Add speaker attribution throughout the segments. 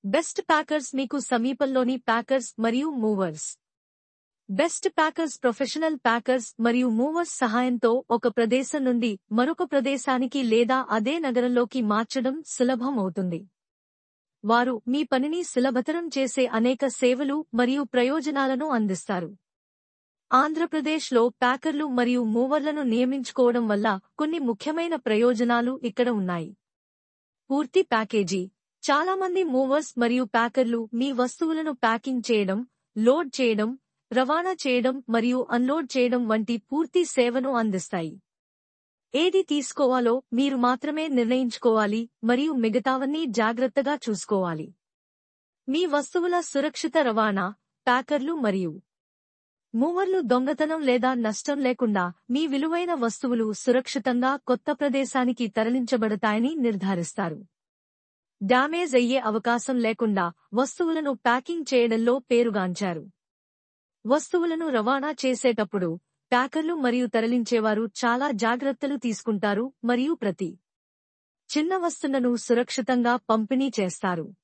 Speaker 1: Best packers మీకు సమీపంలోని packers మరియు movers. Best packers professional packers మరియు మూవర్స్ సహాయంతో ఒక ప్రదేశం నుండి మరొక ప్రదేశానికి లేదా అదే నగరంలోకి మార్చడం సులభం అవుతుంది. వారు మీ పనిని సులభతరం చేసే అనేక సేవలు మరియు ప్రయోజనాలను అందిస్తారు. ఆంధ్రప్రదేశ్లో ప్యాకర్లు మరియు మూవర్లను నియమించుకోవడం వల్ల కొన్ని ముఖ్యమైన ప్రయోజనాలు ఇక్కడ ఉన్నాయి. పూర్తి ప్యాకేజీ. చాలామంది మూవర్స్ మరియు ప్యాకర్లు మీ వస్తువులను ప్యాకింగ్ చేయడం, లోడ్ చేయడం, రవాణా చేయడం మరియు అన్లోడ్ చేయడం వంటి పూర్తి సేవను అందిస్తాయి. ఏది తీసుకోవాలో మీరు మాత్రమే నిర్ణయించుకోవాలి మరియు మిగతావన్నీ జాగ్రత్తగా చూసుకోవాలి. మీ వస్తువుల సురక్షిత రవాణా. ప్యాకర్లు మరియు మూవర్లు దొంగతనం లేదా నష్టం లేకుండా మీ విలువైన వస్తువులు సురక్షితంగా కొత్త ప్రదేశానికి తరలించబడతాయని నిర్ధారిస్తారు. డ్యామేజ్ అయ్యే అవకాశం లేకుండా వస్తువులను ప్యాకింగ్ చేయడంలో పేరుగాంచారు. వస్తువులను రవాణా చేసేటప్పుడు ప్యాకర్లు మరియు తరలించేవారు చాలా జాగ్రత్తలు తీసుకుంటారు మరియు ప్రతి చిన్న వస్తువును సురక్షితంగా పంపిణీ చేస్తారు.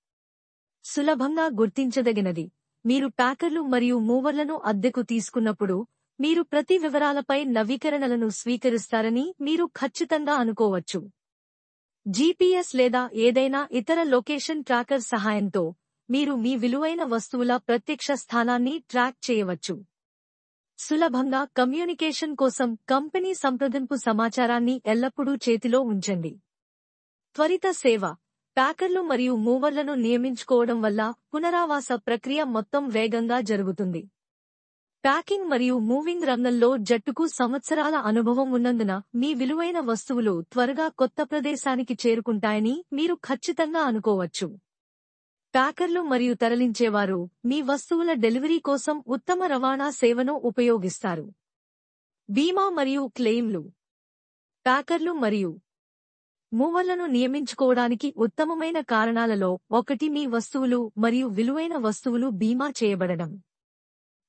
Speaker 1: సులభంగా గుర్తించదగినది. మీరు ప్యాకర్లు మరియు మూవర్లను అద్దెకు తీసుకున్నప్పుడు మీరు ప్రతి వివరాలపై నవీకరణలను స్వీకరిస్తారని మీరు ఖచ్చితంగా అనుకోవచ్చు. జీపీఎస్ లేదా ఏదైనా ఇతర లొకేషన్ ట్రాకర్ సహాయంతో మీరు మీ విలువైన వస్తువుల ప్రత్యక్ష స్థానాన్ని ట్రాక్ చేయవచ్చు. సులభంగా కమ్యూనికేషన్ కోసం కంపెనీ సంప్రదింపు సమాచారాన్ని ఎల్లప్పుడూ చేతిలో ఉంచండి. త్వరిత సేవ. ప్యాకర్లు మరియు మూవర్లను నియమించుకోవడం వల్ల పునరావాస ప్రక్రియ మొత్తం వేగంగా జరుగుతుంది. ప్యాకింగ్ మరియు మూవింగ్ రంగంలో జట్టుకు సంవత్సరాల అనుభవం ఉన్నందున మీ విలువైన వస్తువులు త్వరగా కొత్త ప్రదేశానికి చేరుకుంటాయని మీరు ఖచ్చితంగా అనుకోవచ్చు. ప్యాకర్లు మరియు తరలించేవారు మీ వస్తువుల డెలివరీ కోసం ఉత్తమ రవాణా సేవను ఉపయోగిస్తారు. బీమా మరియు క్లెయిమ్లు. ప్యాకర్లు మరియు మూవర్లను నియమించుకోవడానికి ఉత్తమమైన కారణాలలో ఒకటి మీ వస్తువులు మరియు విలువైన వస్తువులు బీమా చేయబడడం.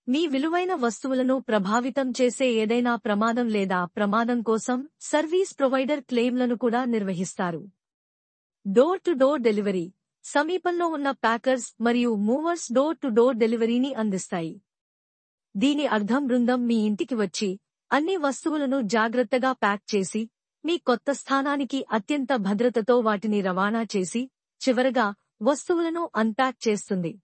Speaker 1: మీ విలువైన వస్తువులను ప్రభావితం చేసే ఏదైనా ప్రమాదం లేదా ప్రమాదం కోసం సర్వీస్ ప్రొవైడర్ క్లెయిమ్లను కూడా నిర్వహిస్తారు. Door to door delivery. సమీపంలో ఉన్న ప్యాకర్స్ మరియు మూవర్స్ డోర్ టు డోర్ డెలివరీని అందిస్తాయి. దీని అర్థం బృందం మీ ఇంటికి వచ్చి అన్ని వస్తువులను జాగ్రత్తగా ప్యాక్ చేసి మీ కొత్త స్థానానికి అత్యంత భద్రతతో వాటిని రవాణా చేసి చివరగా వస్తువులను అన్ప్యాక్ చేస్తుంది.